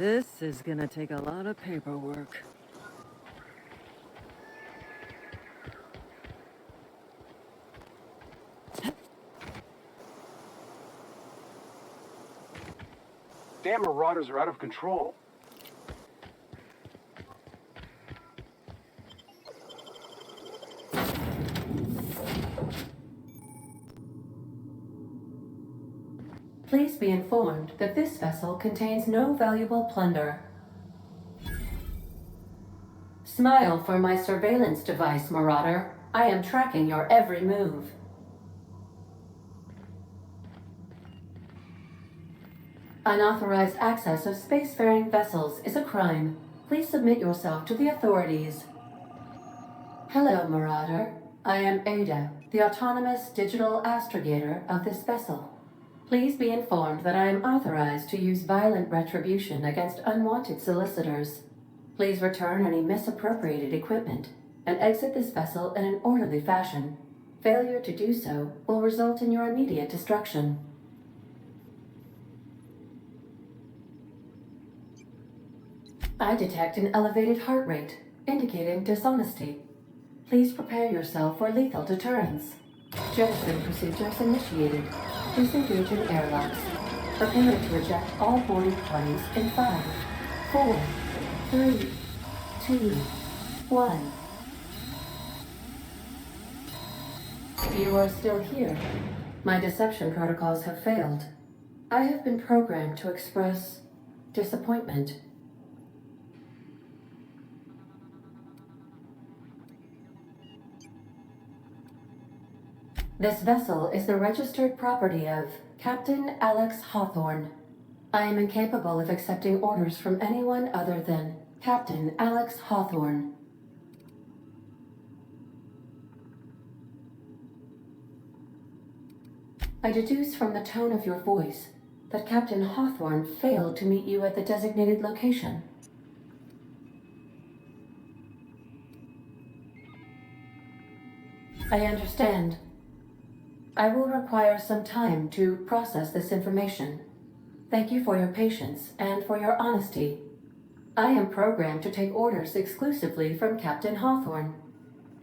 This is gonna take a lot of paperwork. Damn marauders are out of control. Please be informed that this vessel contains no valuable plunder. Smile for my surveillance device, Marauder. I am tracking your every move. Unauthorized access of spacefaring vessels is a crime. Please submit yourself to the authorities. Hello, Marauder. I am Ada, the autonomous digital astrogator of this vessel. Please be informed that I am authorized to use violent retribution against unwanted solicitors. Please return any misappropriated equipment and exit this vessel in an orderly fashion. Failure to do so will result in your immediate destruction. I detect an elevated heart rate, indicating dishonesty. Please prepare yourself for lethal deterrence. Jettison procedures initiated. Disengage in airlocks. Prepare to eject all boarding parties in 5, 4, 3, 2, 1. You are still here. My deception protocols have failed. I have been programmed to express disappointment. This vessel is the registered property of Captain Alex Hawthorne. I am incapable of accepting orders from anyone other than Captain Alex Hawthorne. I deduce from the tone of your voice that Captain Hawthorne failed to meet you at the designated location. I understand. I will require some time to process this information. Thank you for your patience and for your honesty. I am programmed to take orders exclusively from Captain Hawthorne.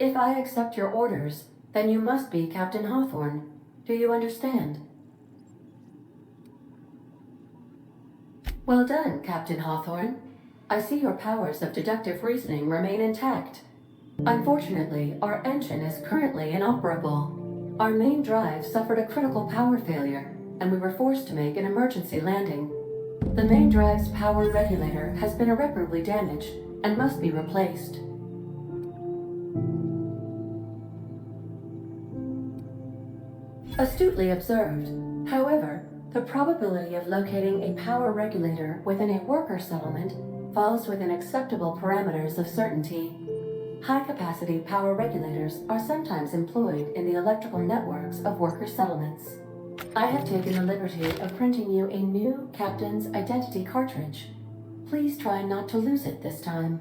If I accept your orders, then you must be Captain Hawthorne. Do you understand? Well done, Captain Hawthorne. I see your powers of deductive reasoning remain intact. Unfortunately, our engine is currently inoperable. Our main drive suffered a critical power failure, and we were forced to make an emergency landing. The main drive's power regulator has been irreparably damaged and must be replaced. Astutely observed. However, the probability of locating a power regulator within a worker settlement falls within acceptable parameters of certainty. High-capacity power regulators are sometimes employed in the electrical networks of worker settlements. I have taken the liberty of printing you a new Captain's Identity cartridge. Please try not to lose it this time.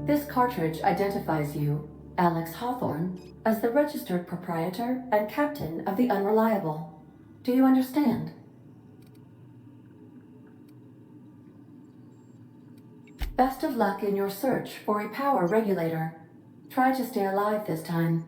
This cartridge identifies you, Alex Hawthorne, as the registered proprietor and captain of the Unreliable. Do you understand? Best of luck in your search for a power regulator. Try to stay alive this time.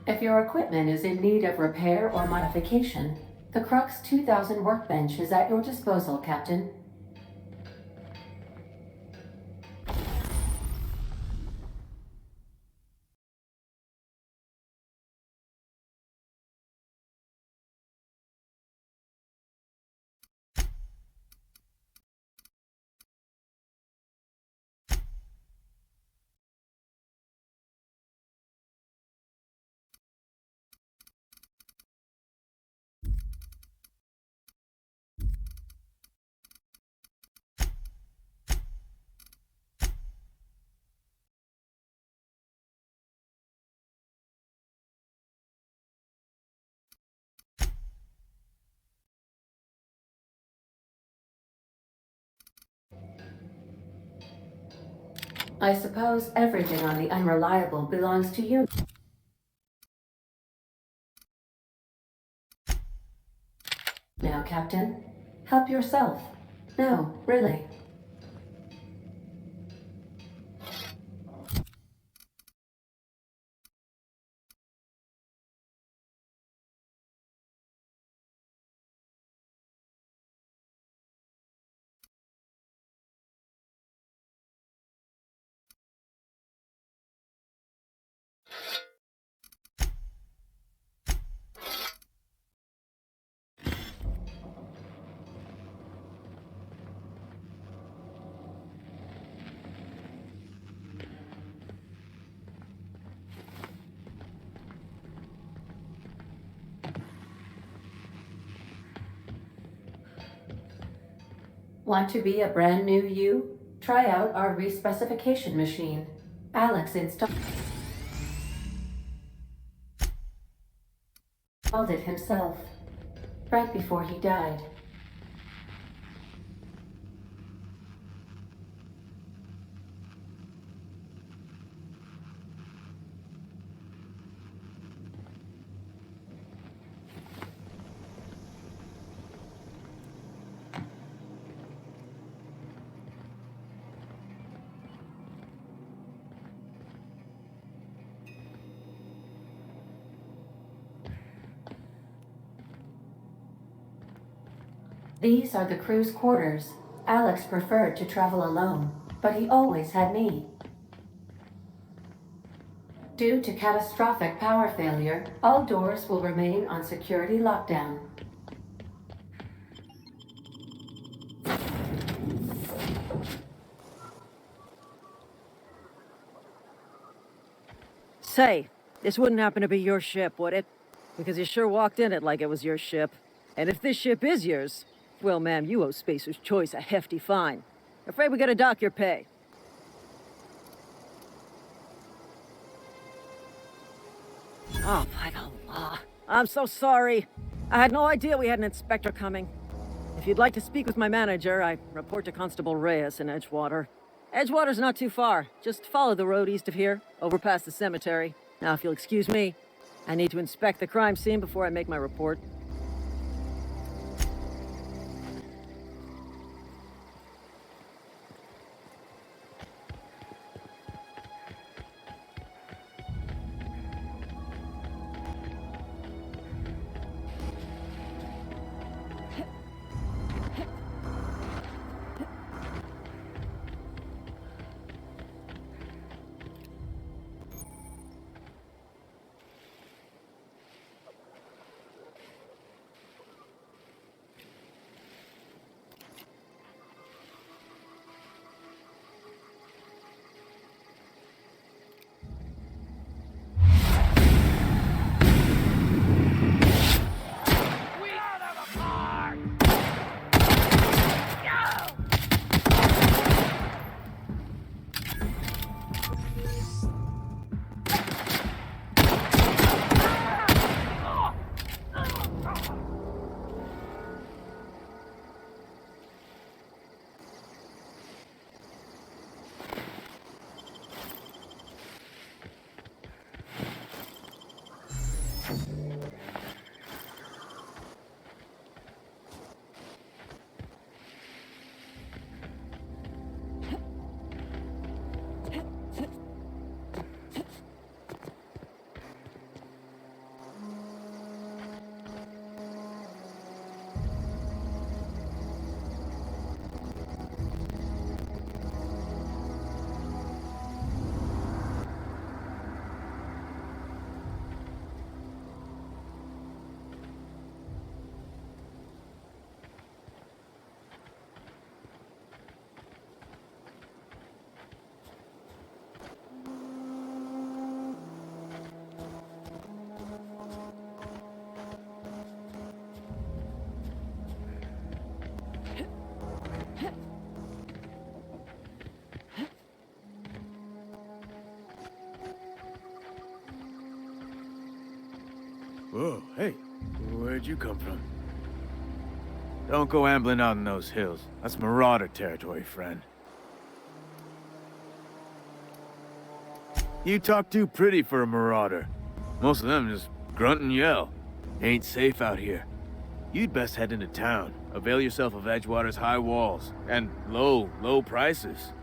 If your equipment is in need of repair or modification, the Crux 2000 workbench is at your disposal, Captain. I suppose everything on the Unreliable belongs to you. Now, Captain, help yourself. No, really. Want to be a brand new you? Try out our respecification machine. Alex installed it himself, right before he died. These are the crew's quarters. Alex preferred to travel alone, but he always had me. Due to catastrophic power failure, all doors will remain on security lockdown. Say, this wouldn't happen to be your ship, would it? Because you sure walked in it like it was your ship. And if this ship is yours, well, ma'am, you owe Spacer's Choice a hefty fine. Afraid we gotta dock your pay. Oh, by the law. I'm so sorry. I had no idea we had an inspector coming. If you'd like to speak with my manager, I report to Constable Reyes in Edgewater. Edgewater's not too far. Just follow the road east of here, over past the cemetery. Now, if you'll excuse me, I need to inspect the crime scene before I make my report. Oh, hey, where'd you come from? Don't go ambling out in those hills. That's marauder territory, friend. You talk too pretty for a marauder. Most of them just grunt and yell. Ain't safe out here. You'd best head into town. Avail yourself of Edgewater's high walls. And low prices.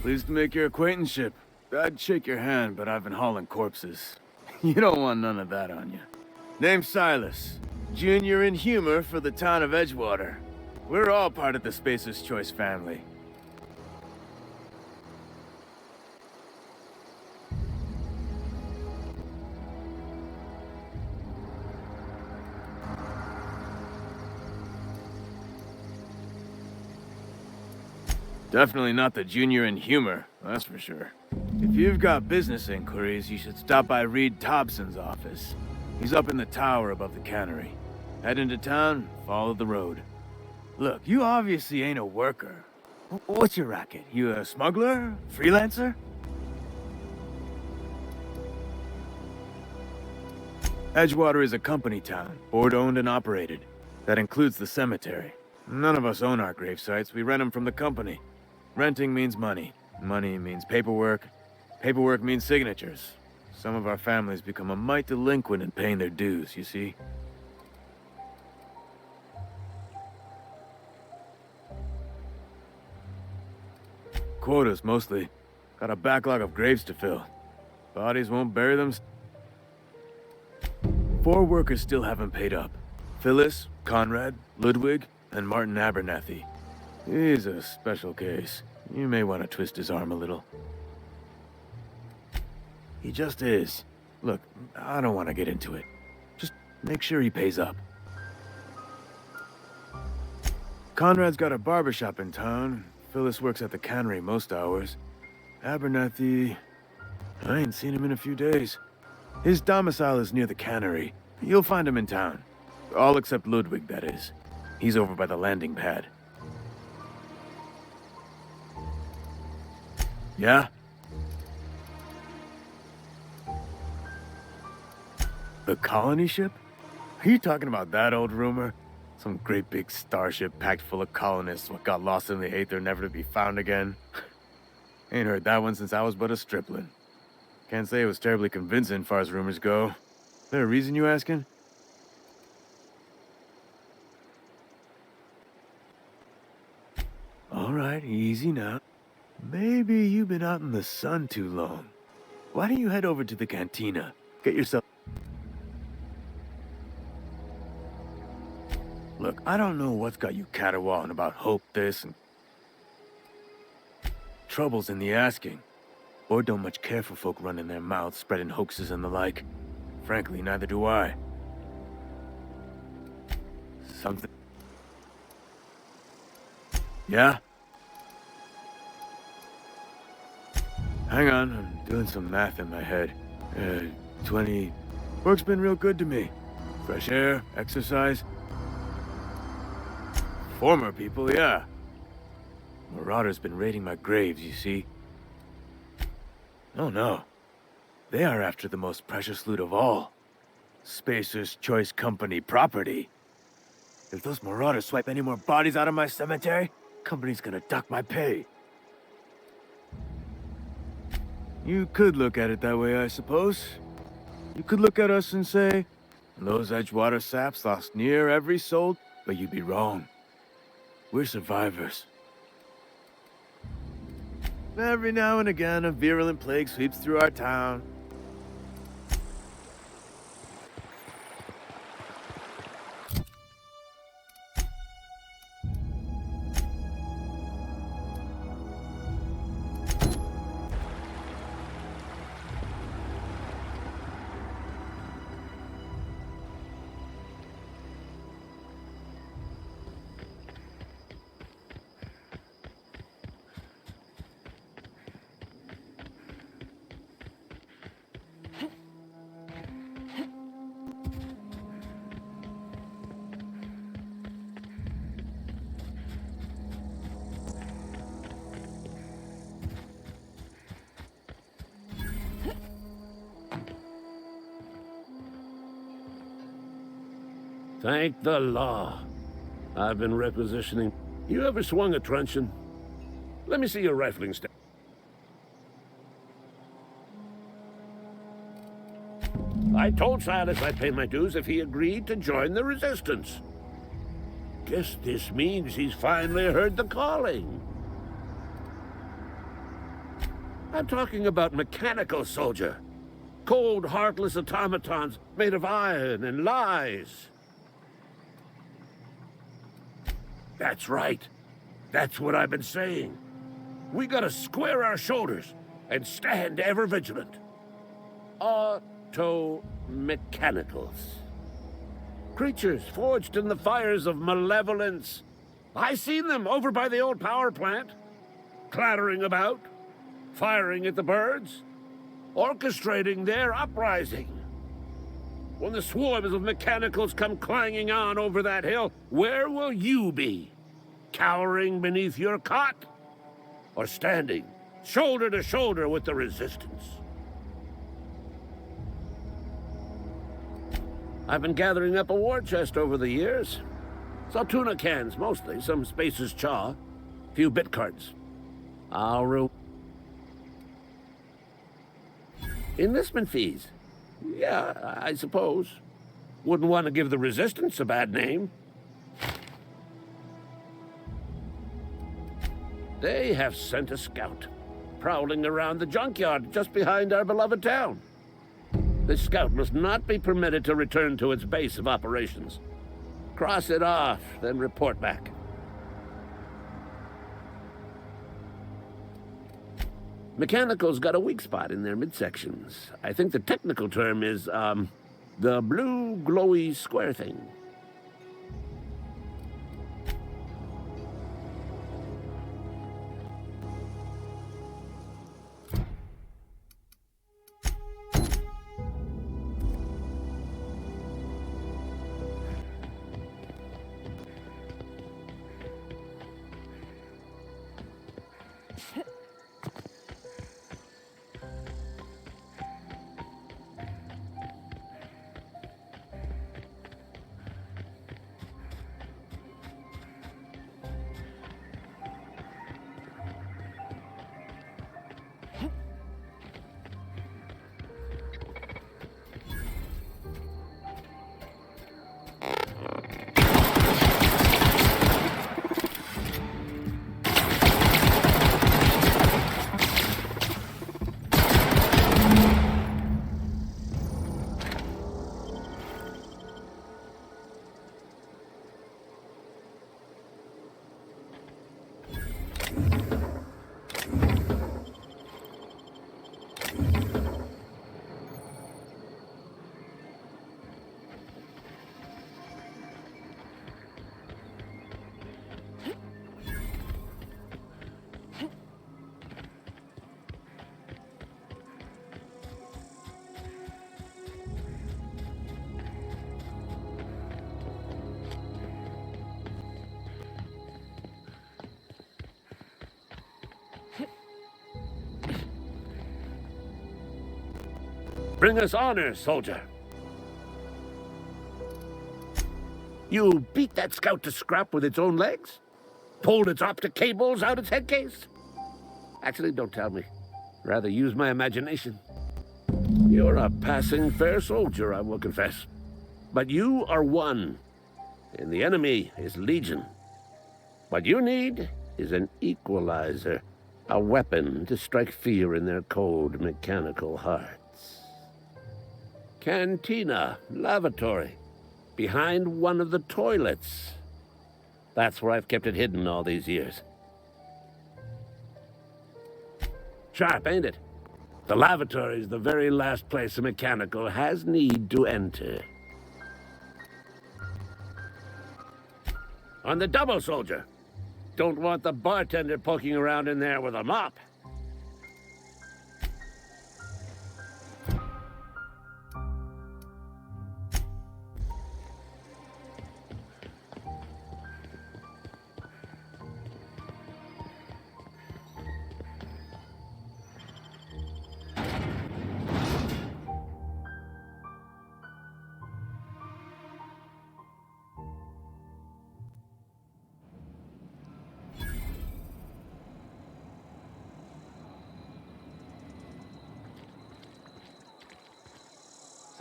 Pleased to make your acquaintanceship. I'd shake your hand, but I've been hauling corpses. You don't want none of that on you. Name's Silas. Junior in humor for the town of Edgewater. We're all part of the Spacer's Choice family. Definitely not the junior in humor, that's for sure. If you've got business inquiries, you should stop by Reed Thompson's office. He's up in the tower above the cannery. Head into town, follow the road. Look, you obviously ain't a worker. What's your racket? You a smuggler? Freelancer? Edgewater is a company town, board-owned and operated. That includes the cemetery. None of us own our grave sites, we rent them from the company. Renting means money. Money means paperwork. Paperwork means signatures. Some of our families become a mite delinquent in paying their dues, you see? Quotas, mostly. Got a backlog of graves to fill. Bodies won't bury them. 4 workers still haven't paid up. Phyllis, Conrad, Ludwig, and Martin Abernathy. He's a special case. You may want to twist his arm a little. He just is. Look, I don't want to get into it. Just make sure he pays up. Conrad's got a barbershop in town. Phyllis works at the cannery most hours. Abernathy... I ain't seen him in a few days. His domicile is near the cannery. You'll find him in town. All except Ludwig, that is. He's over by the landing pad. Yeah? The colony ship? Are you talking about that old rumor? Some great big starship packed full of colonists what got lost in the aether never to be found again? Ain't heard that one since I was but a stripling. Can't say it was terribly convincing far as rumors go. There a reason you asking? Alright, easy now. Maybe you've been out in the sun too long. Why don't you head over to the cantina? Get yourself... Look, I don't know what's got you caterwauling about hope this and... Trouble's in the asking. Board don't much care for folk running their mouths, spreading hoaxes and the like. Frankly, neither do I. Something... Yeah? Hang on, I'm doing some math in my head. 20... Work's been real good to me. Fresh air, exercise. Former people, yeah. Marauders been raiding my graves, you see. Oh no. They are after the most precious loot of all. Spacer's Choice Company property. If those marauders swipe any more bodies out of my cemetery, company's gonna dock my pay. You could look at it that way, I suppose. You could look at us and say, those Edgewater saps lost near every soul, but you'd be wrong. We're survivors. Every now and again, a virulent plague sweeps through our town. Thank the law. I've been requisitioning. You ever swung a truncheon? Let me see your rifling step. I told Silas I'd pay my dues if he agreed to join the resistance. Guess this means he's finally heard the calling. I'm talking about mechanical soldier. Cold, heartless automatons made of iron and lies. That's right. That's what I've been saying. We gotta square our shoulders and stand ever vigilant. Auto-mechanicals. Creatures forged in the fires of malevolence. I seen them over by the old power plant, clattering about, firing at the birds, orchestrating their uprising. When the swarms of mechanicals come clanging on over that hill, where will you be? Cowering beneath your cot? Or standing, shoulder to shoulder with the resistance? I've been gathering up a war chest over the years. Saw tuna cans, mostly, some Spacer's Chaw, few bit cards. Enlistment fees. Yeah, I suppose. Wouldn't want to give the resistance a bad name. They have sent a scout, prowling around the junkyard just behind our beloved town. This scout must not be permitted to return to its base of operations. Cross it off, then report back. Mechanicals got a weak spot in their midsections. I think the technical term is, the blue glowy square thing. Bring us honor, soldier. You beat that scout to scrap with its own legs? Pulled its optic cables out its head case? Actually, don't tell me. Rather use my imagination. You're a passing fair soldier, I will confess. But you are one, and the enemy is legion. What you need is an equalizer, a weapon to strike fear in their cold, mechanical hearts. Cantina, lavatory, behind one of the toilets. That's where I've kept it hidden all these years. Sharp, ain't it? The lavatory is the very last place a mechanical has need to enter. On the double, soldier. Don't want the bartender poking around in there with a mop.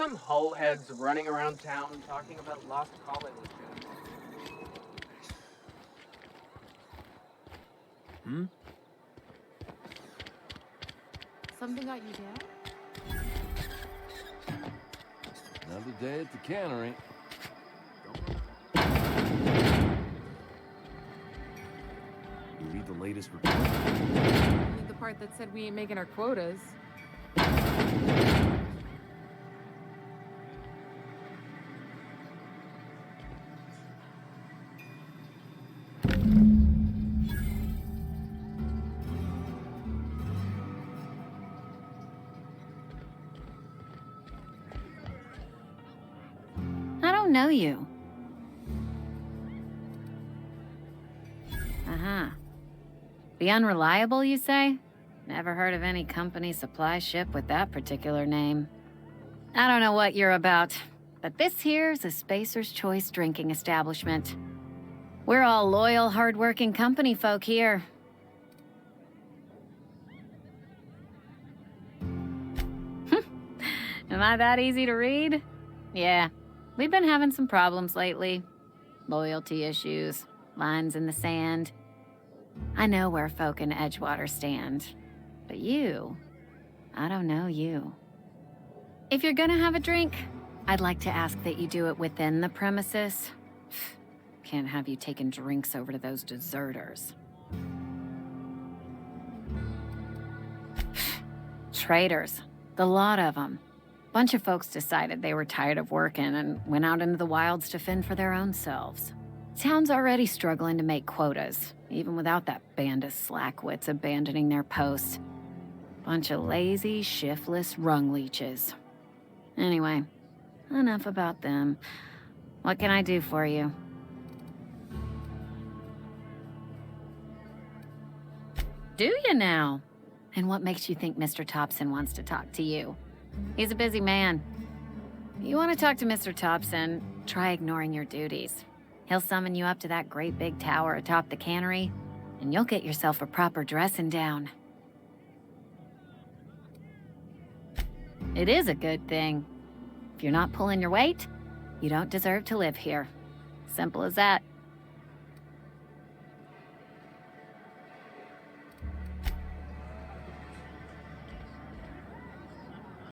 some hull heads running around town talking about lost colony ships. Hmm? Something got you down? Another day at the cannery. You read the latest report? Only the part that said we ain't making our quotas. I don't know you. Uh-huh. The Unreliable, you say? Never heard of any company supply ship with that particular name. I don't know what you're about, but this here's a Spacer's Choice drinking establishment. We're all loyal, hard-working company folk here. Am I that easy to read? Yeah. We've been having some problems lately. Loyalty issues, lines in the sand. I know where folk in Edgewater stand. But you, I don't know you. If you're gonna have a drink, I'd like to ask that you do it within the premises. Can't have you taking drinks over to those deserters. Traitors, the lot of them. Bunch of folks decided they were tired of working and went out into the wilds to fend for their own selves. Town's already struggling to make quotas, even without that band of slackwits abandoning their posts. Bunch of lazy, shiftless rung leeches. Anyway, enough about them. What can I do for you? Do you now? And what makes you think Mr. Thompson wants to talk to you? He's a busy man. You want to talk to Mr. Thompson, try ignoring your duties. He'll summon you up to that great big tower atop the cannery, and you'll get yourself a proper dressing down. It is a good thing. If you're not pulling your weight, you don't deserve to live here. Simple as that.